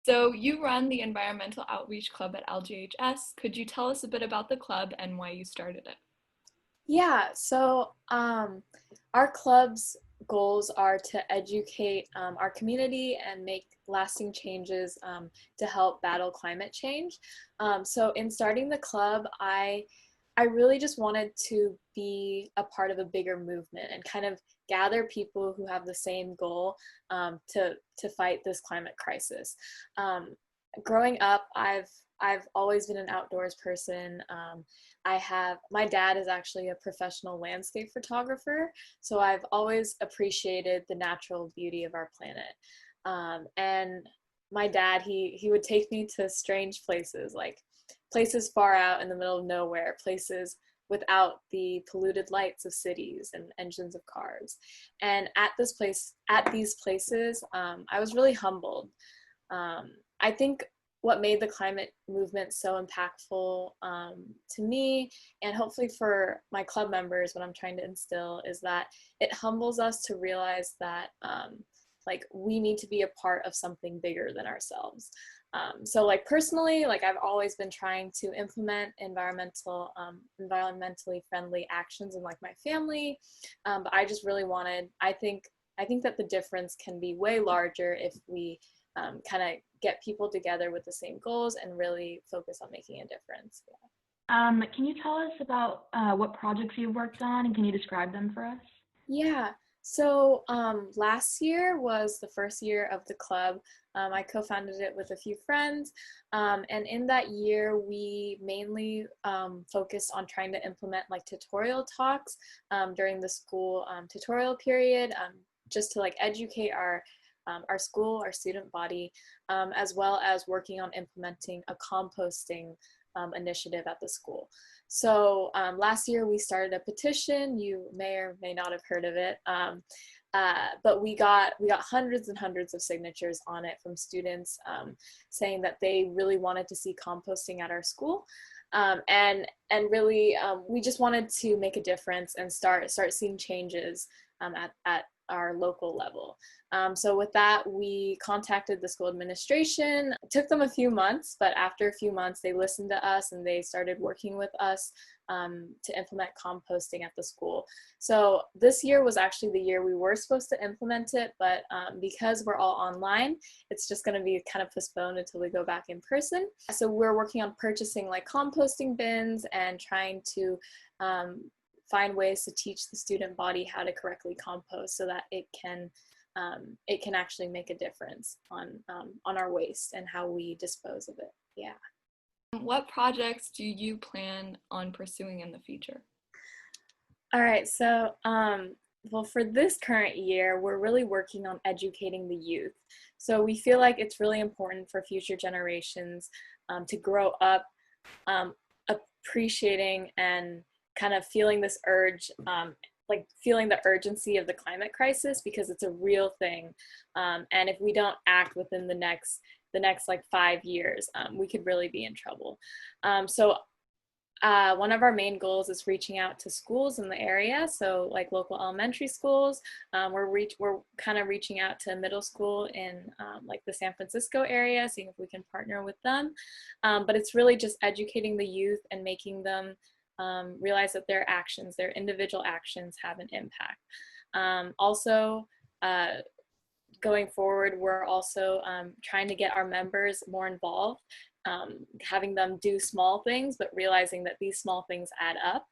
So you run the Environmental Outreach Club at LGHS. Could you tell us a bit about the club and why you started it? Our club's goals are to educate our community and make lasting changes to help battle climate change. So in starting the club, I really just wanted to be a part of a bigger movement and kind of gather people who have the same goal to fight this climate crisis. Growing up, I've always been an outdoors person. My dad is actually a professional landscape photographer, so I've always appreciated the natural beauty of our planet. And my dad, he would take me to strange places, like places far out in the middle of nowhere, places without the polluted lights of cities and engines of cars. And at these places, I was really humbled. I think what made the climate movement so impactful to me, and hopefully for my club members, what I'm trying to instill is that it humbles us to realize that like we need to be a part of something bigger than ourselves. So like personally, like I've always been trying to implement environmentally friendly actions in like my family, but I just really I think that the difference can be way larger if we kind of get people together with the same goals and really focus on making a difference. Yeah. Can you tell us about what projects you've worked on, and can you describe them for us? Yeah. So last year was the first year of the club. I co-founded it with a few friends, and in that year, we mainly focused on trying to implement like tutorial talks during the school tutorial period, just to like educate our school, our student body, as well as working on implementing a composting initiative at the school. So last year we started a petition. You may or may not have heard of it, but we got hundreds and hundreds of signatures on it from students saying that they really wanted to see composting at our school. And really, we just wanted to make a difference and start seeing changes at our local level. So with that, we contacted the school administration. It took them a few months, but after a few months, they listened to us and they started working with us to implement composting at the school. So this year was actually the year we were supposed to implement it, but because we're all online, it's just going to be kind of postponed until we go back in person. So we're working on purchasing like composting bins and trying to find ways to teach the student body how to correctly compost so that it can actually make a difference on our waste and how we dispose of it. Yeah. What projects do you plan on pursuing in the future? All right. So, well, for this current year, we're really working on educating the youth. So we feel like it's really important for future generations to grow up appreciating and kind of feeling this urge, like feeling the urgency of the climate crisis, because it's a real thing. And if we don't act within the next like 5 years, we could really be in trouble. So one of our main goals is reaching out to schools in the area, so like local elementary schools. We're kind of reaching out to middle school in like the San Francisco area, seeing if we can partner with them. But it's really just educating the youth and making them realize that their individual actions have an impact. Also, going forward, we're also trying to get our members more involved, having them do small things, but realizing that these small things add up.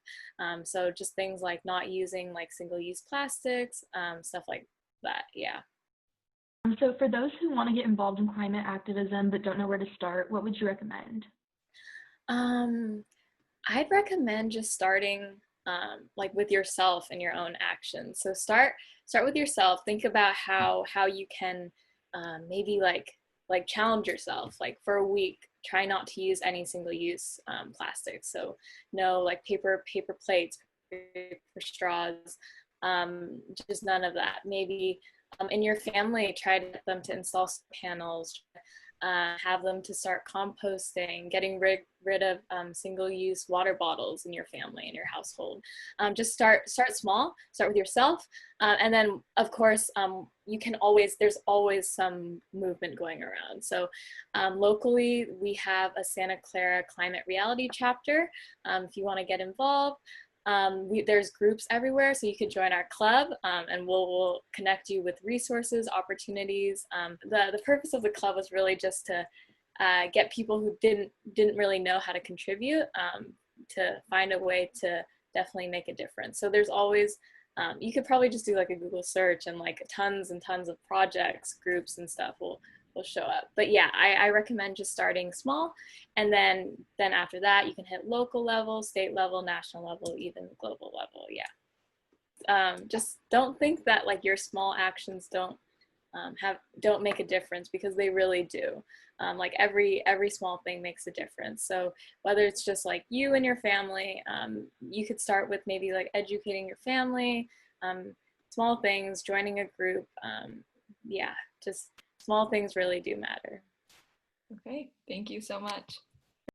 So just things like not using like single-use plastics, stuff like that. Yeah. So for those who want to get involved in climate activism but don't know where to start, what would you recommend? I'd recommend just starting like with yourself and your own actions. So start with yourself. Think about how you can maybe like challenge yourself. Like for a week, try not to use any single-use plastics. So no like paper plates, paper straws, just none of that. Maybe in your family, try to get them to install panels. have them to start composting, getting rid of single-use water bottles in your family, in your household. Just start small, start with yourself. And then of course, there's always some movement going around. So locally, we have a Santa Clara Climate Reality chapter. If you want to get involved, there's groups everywhere, so you could join our club, and we'll connect you with resources, opportunities. The purpose of the club was really just to get people who didn't really know how to contribute, to find a way to definitely make a difference. So there's always, you could probably just do like a Google search, and like tons and tons of projects, groups and stuff will show up. But yeah, I recommend just starting small, and then after that you can hit local level, state level, national level, even global level. Yeah. Just don't think that like your small actions don't make a difference, because they really do. Like every small thing makes a difference. So whether it's just like you and your family, you could start with maybe like educating your family, small things, joining a group. Yeah, just small things really do matter. Okay, thank you so much.